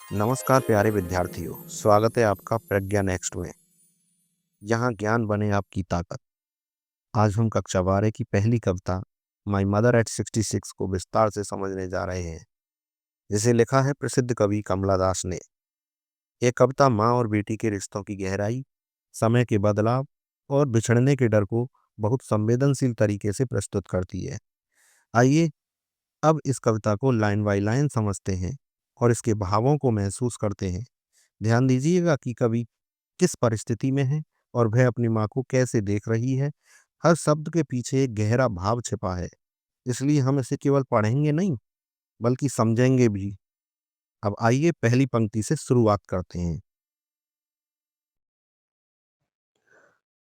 नमस्कार प्यारे विद्यार्थियों, स्वागत है आपका प्रज्ञा नेक्स्ट में। यहाँ ज्ञान बने आपकी ताकत। आज हम कक्षा 12 की पहली कविता माई मदर एट 66 को विस्तार से समझने जा रहे हैं, जिसे लिखा है प्रसिद्ध कवि कमला दास ने। यह कविता माँ और बेटी के रिश्तों की गहराई, समय के बदलाव और बिछड़ने के डर को बहुत संवेदनशील तरीके से प्रस्तुत करती है। आइए अब इस कविता को लाइन बाय लाइन समझते हैं और इसके भावों को महसूस करते हैं। ध्यान दीजिएगा कि कवि किस परिस्थिति में है और वह अपनी माँ को कैसे देख रही है। हर शब्द के पीछे एक गहरा भाव छिपा है, इसलिए हम इसे केवल पढ़ेंगे नहीं बल्कि समझेंगे भी। अब आइए पहली पंक्ति से शुरुआत करते हैं।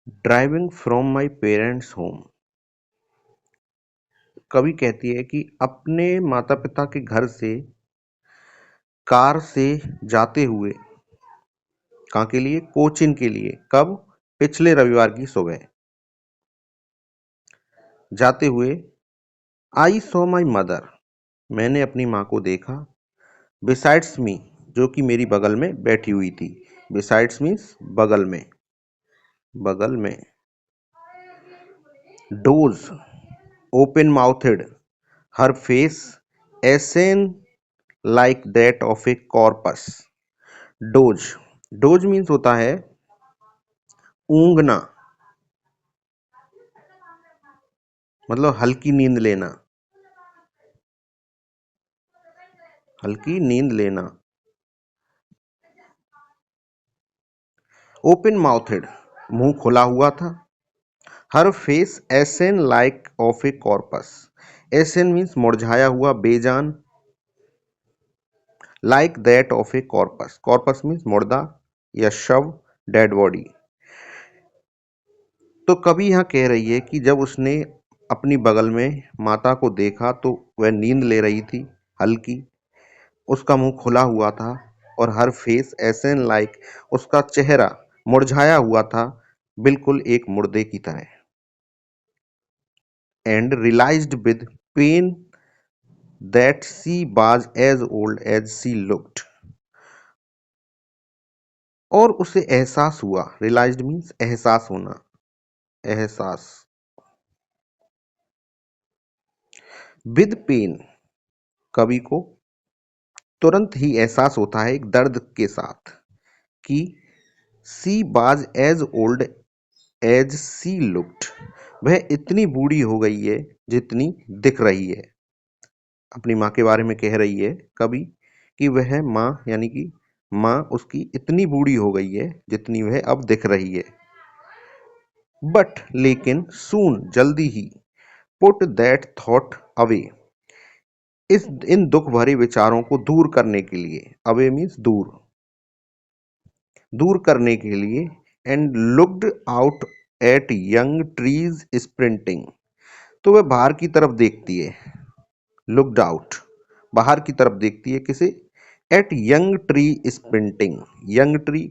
Driving from my parents home. कवि कहती है कि अपने माता पिता के घर से कार से जाते हुए, कहाँ के लिए? कोचिन के लिए। कब? पिछले रविवार की सुबह जाते हुए। आई सॉ माई मदर, मैंने अपनी माँ को देखा। बिसाइड्स मी, जो कि मेरी बगल में बैठी हुई थी। बिसाइड्स मीन्स बगल में, बगल में। Dose, open mouthed, her face एसेन like that of a corpus. Dose, dose means होता है ऊंघना, मतलब हल्की नींद लेना, हल्की नींद लेना। ओपन माउथेड, मुंह खुला हुआ था। हर face ashen like of a corpse, ashen means मुरझाया हुआ, बेजान। Like that of a corpse, corpse means मुर्दा या शव, डेड बॉडी। तो कवि यहाँ कह रही है कि जब उसने अपनी बगल में माता को देखा तो वह नींद ले रही थी, हल्की। उसका मुंह खुला हुआ था और हर फेस एसन लाइक, उसका चेहरा मुरझाया हुआ था, बिल्कुल एक मुर्दे की तरह। And realised with pain that she was as old as she looked, और उसे एहसास हुआ। रियलाइज्ड मीन्स एहसास होना, एहसास। विद पेन, कवि को तुरंत ही एहसास होता है एक दर्द के साथ कि सी बाज एज ओल्ड एज सी लुक्ड, वह इतनी बूढ़ी हो गई है जितनी दिख रही है। अपनी माँ के बारे में कह रही है कवि कि वह माँ, यानी कि माँ उसकी इतनी बूढ़ी हो गई है जितनी वह अब दिख रही है। बट, लेकिन, सून, जल्दी ही, पुट दैट थॉट अवे, इन दुख भरे विचारों को दूर करने के लिए, अवे मीन्स दूर, दूर करने के लिए। And looked out at young trees sprinting, तो वह बाहर की तरफ देखती है। लुक्ड आउट, बाहर की तरफ देखती है, किसे? Eight young tree sprinting, young tree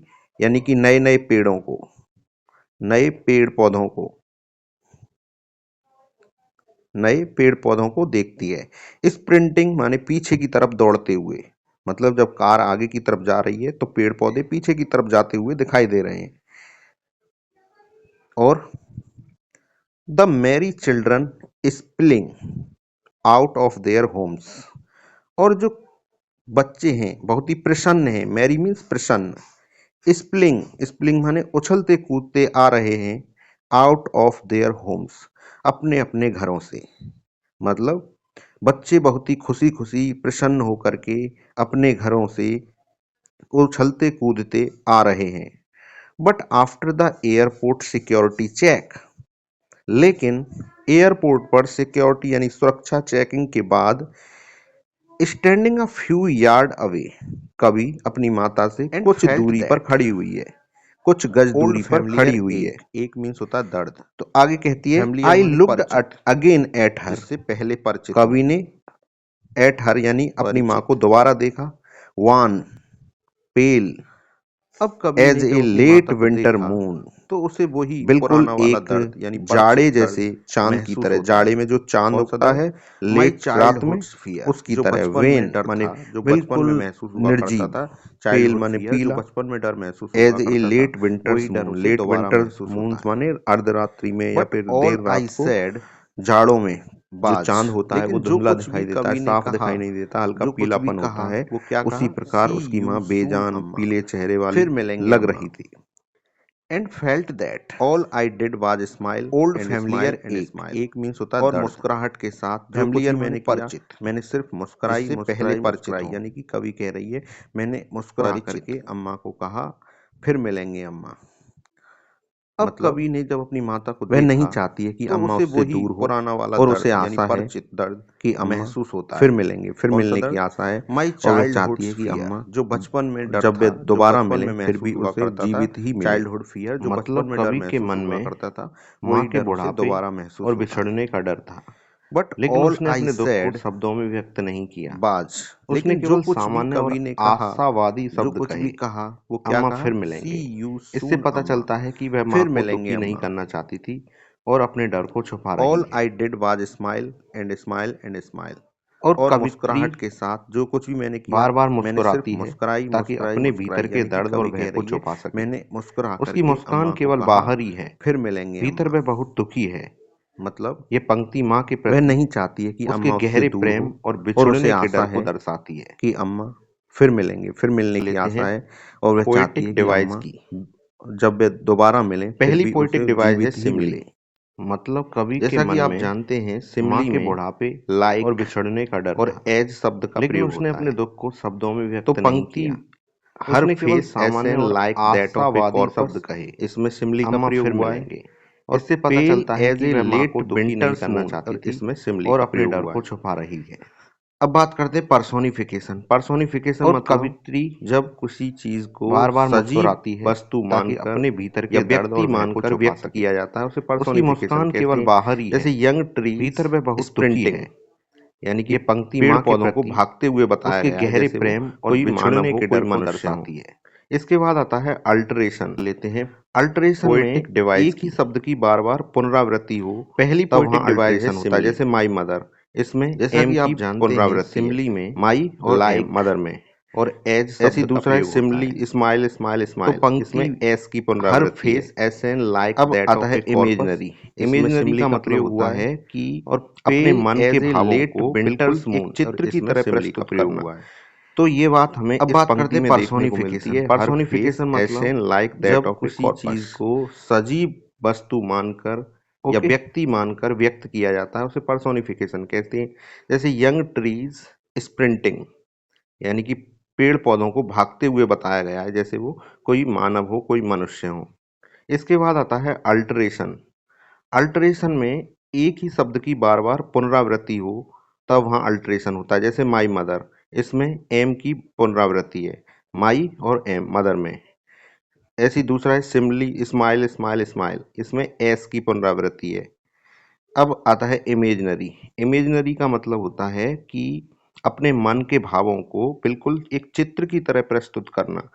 यानी कि नए नए पेड़ों को, नए पेड़ पौधों को, नए पेड़ पौधों को देखती है। स्प्रिंटिंग माने पीछे की तरफ दौड़ते हुए, मतलब जब कार आगे की तरफ जा रही है तो पेड़ पौधे पीछे की तरफ जाते हुए दिखाई दे रहे हैं। और the Mary children spilling out of their homes, और जो बच्चे हैं बहुत ही प्रसन्न हैं, मैरी मीन्स प्रसन्न। स्प्लिंग, स्प्लिंग माने उछलते कूदते आ रहे हैं, आउट ऑफ देयर होम्स, अपने अपने घरों से। मतलब बच्चे बहुत ही खुशी खुशी प्रसन्न होकर के अपने घरों से उछलते कूदते आ रहे हैं। But after the airport security check, लेकिन एयरपोर्ट पर सिक्योरिटी यानी सुरक्षा चेकिंग के बाद, standing a few yards away, कवि अपनी माता से कुछ दूरी पर खड़ी हुई है, कुछ गज दूरी पर खड़ी हुई है। एक मीन्स होता है दर्द। तो आगे कहती है I looked again at her, जिससे पहले परिचित। कवि ने एट हर यानी अपनी माँ को दोबारा देखा। वान, पेल, अब कभी एज ने ए जब अपनी लेट माता को विंटर देखा मून, तो उसे वही बिल्कुल पुराना वाला एक दर्द यानी जाड़े परिचित जैसे दर्द चांद की महसूस तरह, होता जाड़े है। में जो चांद कौन सा उगता दर्द? है माई लेट रात में, चाइल्डहुड फियर, उसकी जो तरह बचपन में वेन डर माने था, जो बचपन में बिल्कुल महसूस हुआ करता निर्जीव, था। पेल चाइल्डहुड माने फियर, जो पीला। बचपन में डर महसूस हुआ एज ए करता था, लेट विंटर्स वही डर मून, उसे लेट दोबारा विंटर महसूस होता मून्स है। माने अर्धरात्रि में या बट फिर ऑल देर आई रात को, सेड, जाड़ों में जो बाज, चांद होता है वो लेकिन जो धुंधला कुछ भी दिखाई देता है, कवि ने साफ कहा, दिखाई नहीं देता, हल्का जो कुछ भी पीलापन कहा, होता है। वो क्या उसी कहा? प्रकार सी उसकी यू माँ सून बेजान अम्मा, पीले चेहरे वाली फिर मिलेंगे लग अम्मा। रही थी। And felt that all I did was smile old and familiar smile and एक स्माइल। एक मीन्स होता है और दर्द, मुस्कुराहट के साथ जो कुछ फैमिलियर भी माने मैंने किया, परिचित। मैंने सिर्फ मुस्कुराई इससे पहले मुस्कुराई परिचित मुस्कुराई, हूँ, यानी कि कवि कह रही है मैंने मुस्कुरा परिचित करके हूँ। अम्मा को कहा फिर मिलेंगे अम्मा। अब मतलब कवि ने जब अपनी माता को वह नहीं देखा चाहती है कि तो अम्मा उसे उससे वही दूर हो, पुराना वाला और उसे दर्द यानी आशा है परिचित दर्द कि अम्मा महसूस होता फिर है। मिलेंगे, फिर कौन सा मिलने की दर्द? आशा है। माई और वह चाहती चाइल्डहुड है कि फियर, अम्मा जो बचपन में डर जब वे था, जो दोबारा बचपन मिलें में फिर महसूस भी हुआ उसे करता था। जीवित ही मिले। चाइल्डहुड फियर, जो बचपन मतलब में डर कवि के महसूस मन हुआ में करता था, माँ वही के डर उसे बुढ़ापे दोबारा महसूस और होता है। बिछड़ने का डर था, बट लेकिन ऑल उसने आई अपने दुख को सेड, शब्दों में व्यक्त नहीं किया। बाज, उसने लेकिन जो केवल कुछ भी सामान्य कवि और ने कहा, आशावादी जो शब्द कुछ कहे, भी कहा, वो क्या अम्मा कहा? फिर सी मिलेंगे। यू इससे सून पता अम्मा, चलता है कि वह माँ फिर को मिलेंगे दुखी नहीं अम्मा। करना चाहती थी और अपने डर को छुपा रही ऑल है। I did was smile and smile and smile. और और कवित्री मुस्कुराहट के साथ जो कुछ भी मैंने किया, बार बार मैंने सिर्फ मुस्कुराती है मुस्कुराई ताकि मुस्कुराई अपने मुस्कुराई, भीतर के यानी कि दर्द और कवि भय कह को रही है छुपा सके। मैंने मुस्कुरा उसकी करके मुस्कान अम्मा को केवल कहा बाहर ही है, फिर मिलेंगे भीतर अम्मा। वह बहुत दुखी है। मतलब ये पंक्ति माँ के वह प्रति नहीं चाहती है कि उसके अम्मा उससे गहरे दूर हो, प्रेम और और उसे बिछुड़ने के आशा डर को है दर्शाती है। कि अम्मा फिर मिलेंगे, फिर मिलने की लेते आशा हैं है। और वह चाहती पोएटिक है कि डिवाइस अम्मा की। जब वे दोबारा मिलें फिर पहली भी पोएटिक उसे डिवाइस है जीवित ही सिमली। मिले। मतलब कवि के जैसा मन कि आप में जानते हैं माँ सिमली के में बुढ़ापे और लाइक बिछड़ने का डर और था, एज शब्द का लेकिन प्रयोग उसने होता अपने है। दुख को शब्दों में तो व्यक्त नहीं पंक्ति किया। हर उसने केवल फेस एस सामान्य एन और लाइक दैट ऑफ ए आशावादी शब्द कॉर्पस, कहे, इसमें सिमली का अम्मा प्रयोग फिर हुआ है। मिलेंगे। और इससे पता पेल चलता है एज कि ए वह माँ लेट को दुखी नहीं विंटर्स करना मून, चाहती और थी इसमें सिमली और का अपने प्रयोग डर हुआ को है। छुपा रही है। अब बात करते हैं पर्सोनिफिकेशन। पर्सोनिफिकेशन और मतलब कवित्री जब किसी चीज को बार बार सजीव मुस्कुराती है वस्तु ताकि मानकर अपने भीतर या के दर्द व्यक्ति और भय को मानकर छुपा व्यक्त सके। किया जाता है, उसे उसकी पर्सोनिफिकेशन मुस्कान कहते केवल हैं। बाहर ही है, जैसे यंग ट्रीज भीतर वह बहुत दुखी स्प्रिंटिंग, है। यानी कि ये पंक्ति पेड़ माँ के पौधों को प्रति भागते हुए बताया उसके गया है, गहरे जैसे वो प्रेम और कोई बिछुड़ने मानव हो, के कोई डर को मनुष्य हो। दर्शाती है। इसके बाद आता है अल्टरेशन। लेते हैं अल्टरेशन में पोएटिक डिवाइस एक ही की। शब्द की बार बार पुनरावृत्ति हो, पहली तब वहां पोएटिक डिवाइस है अल्टरेशन होता है। सिमली। जैसे माई मदर, इसमें जैसा एम कि की आप जानते हैं पुनरावृत्ति है, सिमली में माई और एम लाइक मदर में और एज ऐसी शब्द का दूसरा है प्रयोग होता सिमली है। स्माइल स्माइल तो स्माइल, इसमें पंक्ति एस की हर पुनरावृत्ति है। फेस एस एन लाइक अब दैट आता ऑफ ए है कॉर्पस, इमेजनरी। इसमें इमेजनरी सिमली का का मतलब प्रयोग होता हुआ है। है कि और अपने पेल मन के एज ए भावों लेट को बिल्कुल विंटर्स एक मून, और चित्र की इसमें तरह सिमली का प्रस्तुत प्रयोग करना। हुआ है। तो ये बात हमें अब इस बात करते पंक्ति हैं में देखने को मिलती पर्सोनिफिकेशन। है। पर्सोनिफिकेशन पर्सोनिफिकेशन एस एन मतलब लाइक दैट जब ऑफ ए किसी चीज कॉर्पस, को सजीव वस्तु मानकर या ओके व्यक्ति मानकर व्यक्त किया जाता है, उसे पर्सोनिफिकेशन कहते हैं। जैसे यंग ट्रीज स्प्रिंटिंग, यानी कि पेड़ पौधों को भागते हुए बताया गया है, जैसे वो कोई मानव हो, कोई मनुष्य हो। इसके बाद आता है अल्टरेशन। अल्टरेशन में एक ही शब्द की बार बार पुनरावृत्ति हो, तब वहाँ अल्टरेशन होता है। जैसे माई मदर, इसमें एम की पुनरावृत्ति है, माई और एम मदर में। ऐसी दूसरा है सिमली स्माइल स्माइल स्माइल, इसमें एस की पुनरावृत्ति है। अब आता है इमेजनरी। इमेजनरी का मतलब होता है कि अपने मन के भावों को बिल्कुल एक चित्र की तरह प्रस्तुत करना।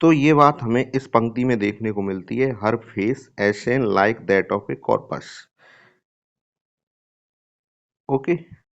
तो ये बात हमें इस पंक्ति में देखने को मिलती है, हर face ashen like that of a corpse. Okay.